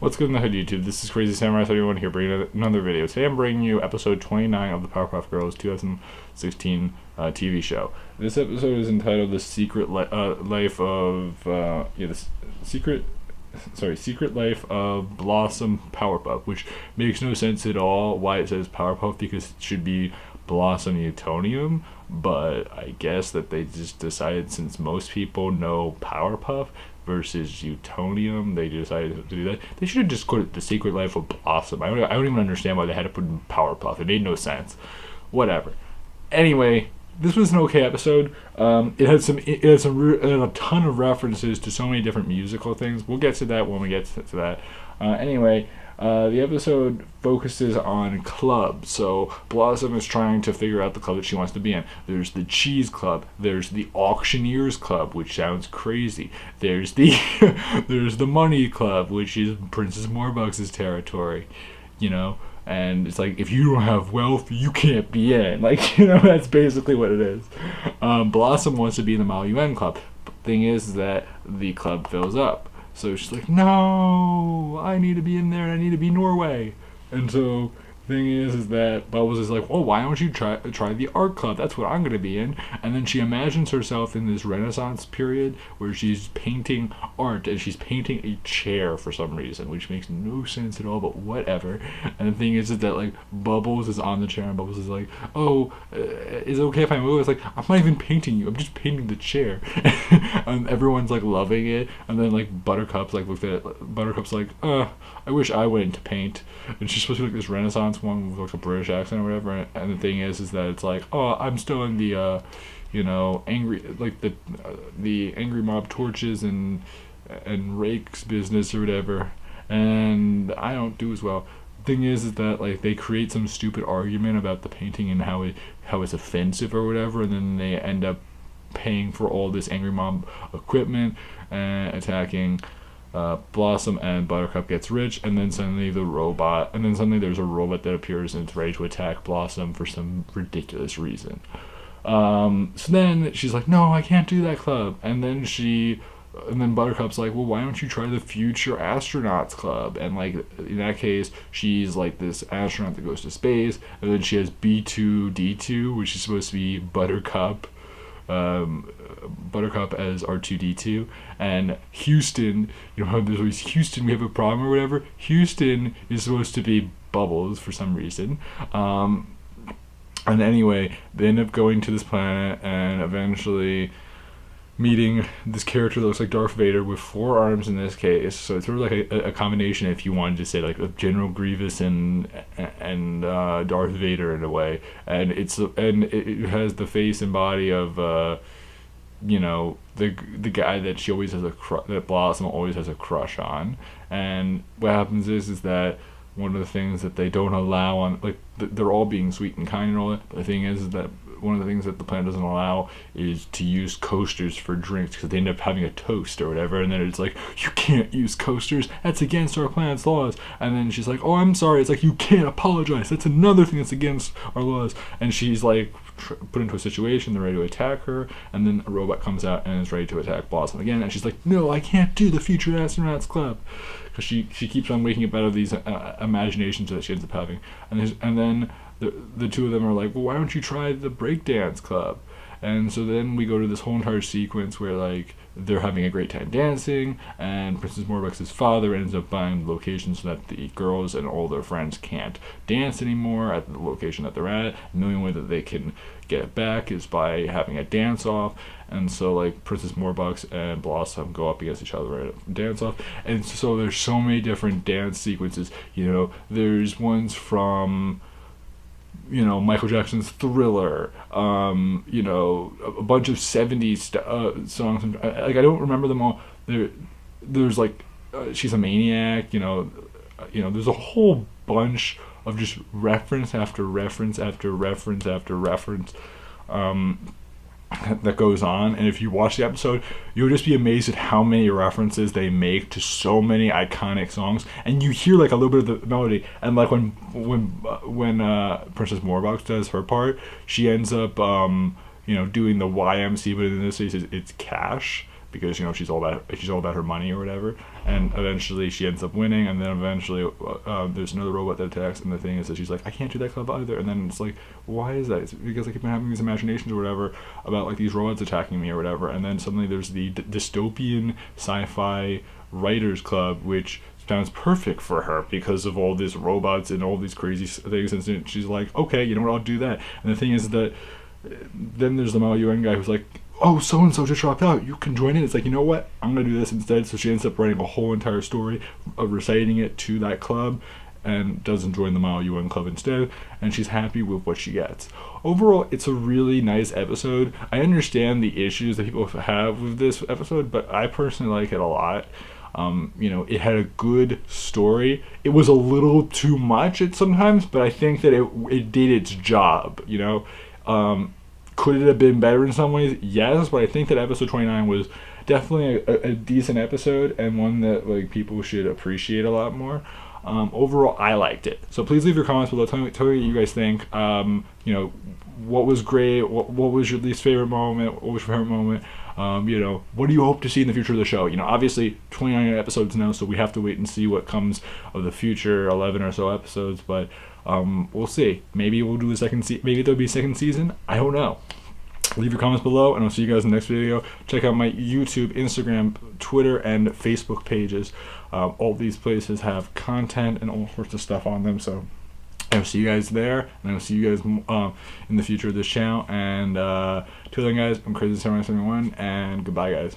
What's good in the hood, YouTube? This is Crazy Samurai 31 here, bringing another video. Today I'm bringing you episode 29 of the Powerpuff Girls 2016 TV show. This episode is entitled "The Secret Life of Secret Life of Blossom Powerpuff," which makes no sense at all. Why it says Powerpuff, because it should be Blossom Utonium, but I guess that they just decided, since most people know Powerpuff versus Utonium, they decided to do that. They should have just called it The Secret Life of Blossom. I don't even understand why they had to put in Powerpuff. It made no sense. Whatever. Anyway, this was an okay episode. It had a ton of references to so many different musical things. We'll get to that when we get to that. Anyway, the episode focuses on clubs. So Blossom is trying to figure out the club that she wants to be in. There's the Cheese Club. There's the Auctioneers Club, which sounds crazy. There's the there's the Money Club, which is Princess Morbucks's territory. And it's like, if you don't have wealth, you can't be in. That's basically what it is. Blossom wants to be in the Mal UN Club. But the thing is that the club fills up. So she's like, no, I need to be in there, and I need to be Norway. And so the thing is that Bubbles is like, well, why don't you try the art club? That's what I'm going to be in. And then she imagines herself in this Renaissance period where she's painting art, and she's painting a chair for some reason, which makes no sense at all, but whatever. And the thing is that, Bubbles is on the chair, and Bubbles is like, oh, is it okay if I move? It's like, I'm not even painting you, I'm just painting the chair. And everyone's, loving it. And then, Buttercup's, looked at it. Buttercup's like, I wish I went into paint. And she's supposed to be, this Renaissance one with, a British accent or whatever. And the thing is that it's like, oh, I'm still in the, angry, the angry mob torches and rakes business or whatever. And I don't do as well. Thing is that they create some stupid argument about the painting and how it's offensive or whatever, and then they end up paying for all this angry mob equipment and attacking Blossom, and Buttercup gets rich, and then suddenly there's a robot that appears and it's ready to attack Blossom for some ridiculous reason. So then she's like, no, I can't do that club. And then Buttercup's like, well, why don't you try the Future Astronauts Club? And in that case, she's this astronaut that goes to space, and then she has B2D2, which is supposed to be Buttercup as R2D2, and Houston, how there's always Houston, we have a problem or whatever. Houston is supposed to be Bubbles for some reason. And anyway, they end up going to this planet and eventually meeting this character that looks like Darth Vader with 4 arms in this case. So it's sort of a combination, if you wanted to say, of General Grievous and Darth Vader in a way. And it has the face and body of the guy that she always has that Blossom always has a crush on. And what happens is that one of the things that they don't allow on, they're all being sweet and kind and all that, but the thing is that one of the things that the planet doesn't allow is to use coasters for drinks, because they end up having a toast or whatever, and then it's like, you can't use coasters, that's against our planet's laws. And then she's like, oh, I'm sorry. It's like, you can't apologize, that's another thing that's against our laws. And she's put into a situation, they're ready to attack her, and then a robot comes out and is ready to attack Blossom again, and she's like, no, I can't do the Future Astronauts Club, because she keeps on waking up out of these imaginations that she ends up having. And then the two of them are like, well, why don't you try the Breakdance Club? And so then we go to this whole entire sequence where they're having a great time dancing, and Princess Morbucks's father ends up buying the location so that the girls and all their friends can't dance anymore at the location that they're at. And the only way that they can get it back is by having a dance off. And so Princess Morbucks and Blossom go up against each other at a dance off. And so there's so many different dance sequences. There's ones from Michael Jackson's Thriller, a bunch of 70s songs. I don't remember them all. There's She's a Maniac, there's a whole bunch of just reference after reference after reference after reference that goes on. And if you watch the episode, you'll just be amazed at how many references they make to so many iconic songs. And you hear a little bit of the melody, and when Princess Morbucks does her part, she ends up doing the YMC, but in this case it's Cash. because she's all about her money or whatever. And eventually she ends up winning, and then eventually there's another robot that attacks, and the thing is that she's like, I can't do that club either. And then it's like, why is that? It's because I keep having these imaginations or whatever about like these robots attacking me or whatever. And then suddenly there's the dystopian sci-fi writers club, which sounds perfect for her because of all these robots and all these crazy things. And she's like, okay, you know what, I'll do that. And the thing is that then there's the Mao Yuan guy who's like, oh, so-and-so just dropped out, you can join in. It's like, you know what, I'm going to do this instead. So she ends up writing a whole entire story of reciting it to that club, and doesn't join the Mao Yuan club instead, and she's happy with what she gets. Overall, it's a really nice episode. I understand the issues that people have with this episode, but I personally like it a lot. It had a good story. It was a little too much at sometimes, but I think that it did its job, Could it have been better in some ways? Yes, but I think that episode 29 was definitely a decent episode, and one that like people should appreciate a lot more. Overall, I liked it. So please leave your comments below. Tell me what you guys think. What was great? What was your least favorite moment? What was your favorite moment? What do you hope to see in the future of the show? Obviously 29 episodes now, so we have to wait and see what comes of the future 11 or so episodes. But we'll see. Maybe we'll do a second season. Maybe there'll be a second season. I don't know. Leave your comments below, and I'll see you guys in the next video. Check out my YouTube, Instagram, Twitter, and Facebook pages. All these places have content and all sorts of stuff on them, so I'll see you guys there, and I'll see you guys in the future of this channel. And till then, guys, I'm Crazy71, and goodbye, guys.